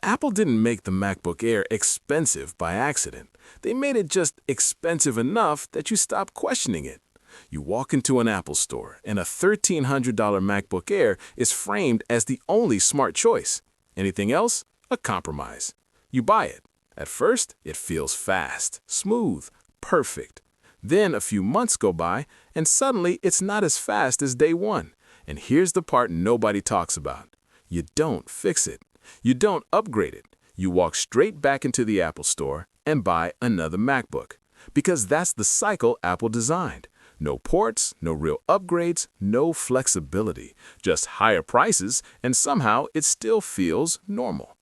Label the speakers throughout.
Speaker 1: Apple didn't make the MacBook Air expensive by accident. They made it just expensive enough that you stop questioning it. You walk into an Apple store, and a $1,300 MacBook Air is framed as the only smart choice. Anything else? A compromise. You buy it. At first, it feels fast, smooth, perfect. Then a few months go by, and suddenly it's not as fast as day one. And here's the part nobody talks about. You don't fix it. You don't upgrade it. You walk straight back into the Apple Store and buy another MacBook. Because that's the cycle Apple designed. No ports, no real upgrades, no flexibility. Just higher prices, and somehow it still feels normal.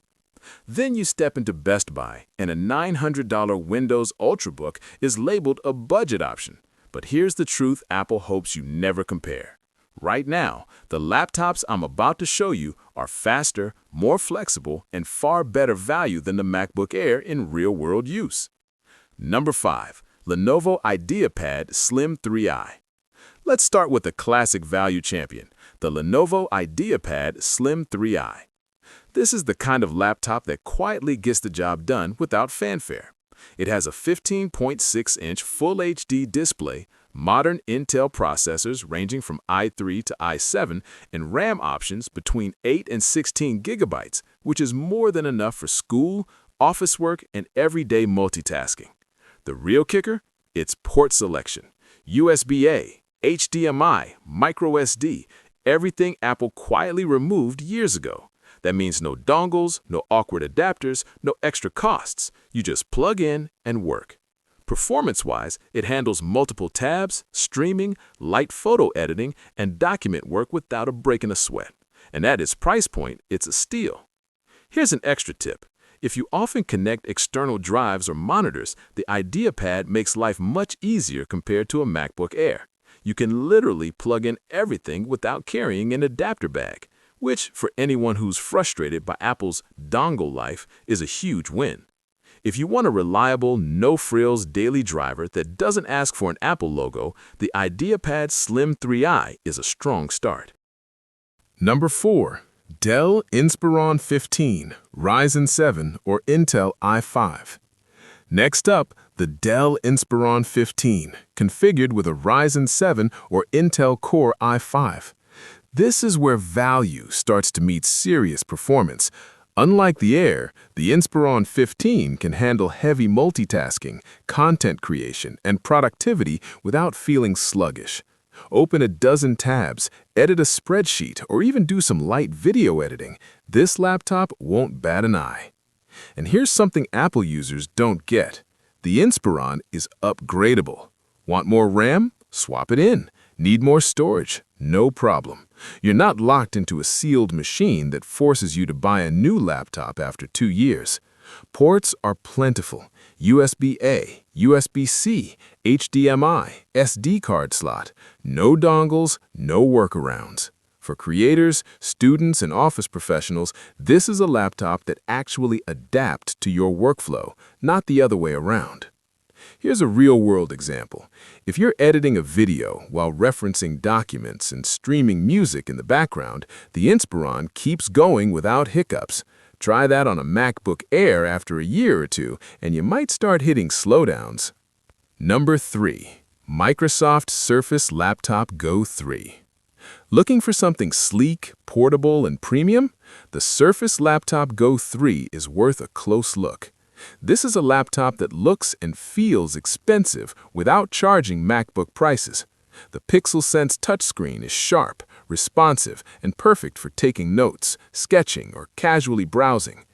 Speaker 1: Then you step into Best Buy, and a $900 Windows Ultrabook is labeled a budget option. But here's the truth Apple hopes you never compare. Right now, the laptops I'm about to show you are faster, more flexible, and far better value than the MacBook Air in real-world use. Number 5. Lenovo IdeaPad Slim 3i. Let's start with the classic value champion, the Lenovo IdeaPad Slim 3i. This is the kind of laptop that quietly gets the job done without fanfare. It has a 15.6-inch Full HD display, modern Intel processors ranging from i3 to i7, and RAM options between 8 and 16 gigabytes, which is more than enough for school, office work, and everyday multitasking. The real kicker? It's port selection. USB-A, HDMI, microSD, everything Apple quietly removed years ago. That means no dongles, no awkward adapters, no extra costs. You just plug in and work. Performance-wise, it handles multiple tabs, streaming, light photo editing, and document work without a break in a sweat. And at its price point, it's a steal. Here's an extra tip. If you often connect external drives or monitors, the IdeaPad makes life much easier compared to a MacBook Air. You can literally plug in everything without carrying an adapter bag, which, for anyone who's frustrated by Apple's dongle life, is a huge win. If you want a reliable, no-frills daily driver that doesn't ask for an Apple logo, the IdeaPad Slim 3i is a strong start. Number 4. Dell Inspiron 15, Ryzen 7, or Intel i5. Next up, the Dell Inspiron 15, configured with a Ryzen 7 or Intel Core i5. This is where value starts to meet serious performance. Unlike the Air, the Inspiron 15 can handle heavy multitasking, content creation, and productivity without feeling sluggish. Open a dozen tabs, edit a spreadsheet, or even do some light video editing. This laptop won't bat an eye. And here's something Apple users don't get. The Inspiron is upgradable. Want more RAM? Swap it in. Need more storage? No problem. You're not locked into a sealed machine that forces you to buy a new laptop after 2 years. Ports are plentiful. USB-A, USB-C, HDMI, SD card slot. No dongles, no workarounds. For creators, students, and office professionals, this is a laptop that actually adapts to your workflow, not the other way around. Here's a real-world example. If you're editing a video while referencing documents and streaming music in the background, the Inspiron keeps going without hiccups. Try that on a MacBook Air after a year or two, and you might start hitting slowdowns. Number 3. Microsoft Surface Laptop Go 3. Looking for something sleek, portable, and premium? The Surface Laptop Go 3 is worth a close look. This is a laptop that looks and feels expensive without charging MacBook prices. The Pixel Sense touchscreen is sharp, responsive, and perfect for taking notes, sketching, or casually browsing.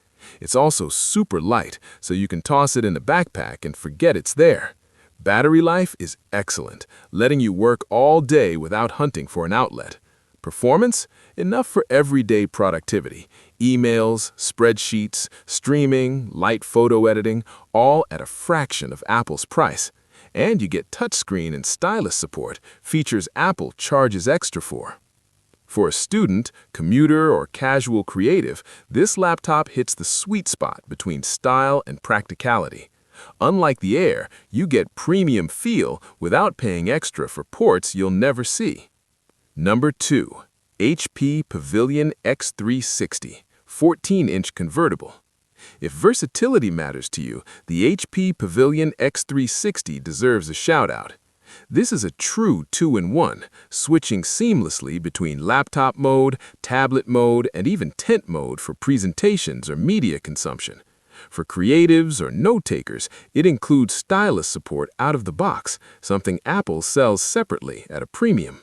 Speaker 1: It's also super light, so you can toss it in a backpack and forget it's there. Battery life is excellent, letting you work all day without hunting for an outlet. Performance? Enough for everyday productivity. Emails, spreadsheets, streaming, light photo editing, all at a fraction of Apple's price. And you get touchscreen and stylus support, features Apple charges extra for. For a student, commuter, or casual creative, this laptop hits the sweet spot between style and practicality. Unlike the Air, you get premium feel without paying extra for ports you'll never see. Number 2. HP Pavilion X360,
Speaker 2: 14-inch convertible. If versatility matters to you, the HP Pavilion X360 deserves a shout-out. This is a true two-in-one, switching seamlessly between laptop mode, tablet mode, and even tent mode for presentations or media consumption. For creatives or note-takers, it includes stylus support out of the box, something Apple sells separately at a premium.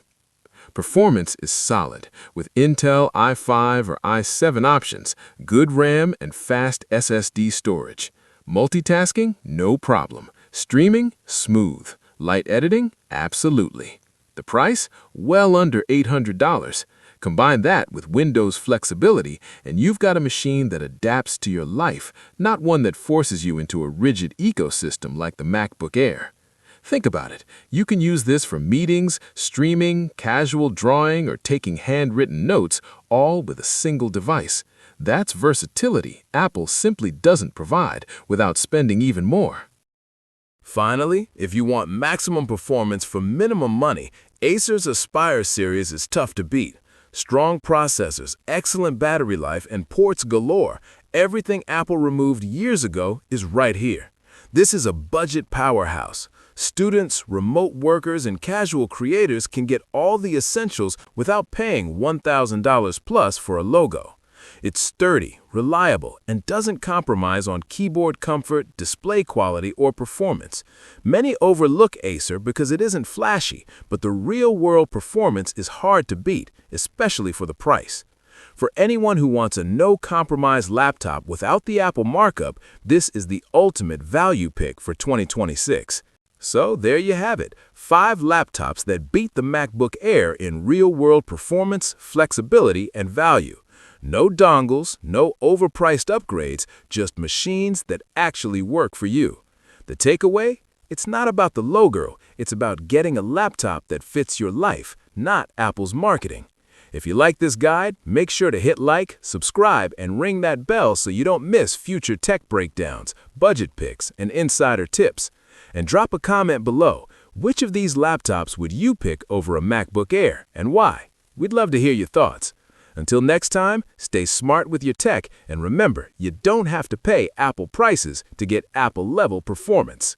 Speaker 2: Performance is solid, with Intel i5 or i7 options, good RAM, and fast SSD storage. Multitasking? No problem. Streaming? Smooth. Light editing? Absolutely. The price? Well under $800. Combine that with Windows flexibility, and you've got a machine that adapts to your life, not one that forces you into a rigid ecosystem like the MacBook Air. Think about it. You can use this for meetings, streaming, casual drawing, or taking handwritten notes, all with a single device. That's versatility Apple simply doesn't provide without spending even more.
Speaker 1: Finally, if you want maximum performance for minimum money, Acer's Aspire series is tough to beat. Strong processors, excellent battery life, and ports galore. Everything Apple removed years ago is right here. This is a budget powerhouse. Students, remote workers, and casual creators can get all the essentials without paying $1,000 plus for a logo. It's sturdy, reliable, and doesn't compromise on keyboard comfort, display quality, or performance. Many overlook Acer because it isn't flashy, but the real-world performance is hard to beat, especially for the price. For anyone who wants a no-compromise laptop without the Apple markup, this is the ultimate value pick for 2026. So there you have it, 5 laptops that beat the MacBook Air in real-world performance, flexibility, and value. No dongles, no overpriced upgrades, just machines that actually work for you. The takeaway? It's not about the logo, it's about getting a laptop that fits your life, not Apple's marketing. If you like this guide, make sure to hit like, subscribe, and ring that bell so you don't miss future tech breakdowns, budget picks, and insider tips. And drop a comment below. Which of these laptops would you pick over a MacBook Air, and why? We'd love to hear your thoughts. Until next time, stay smart with your tech, and remember, you don't have to pay Apple prices to get Apple-level performance.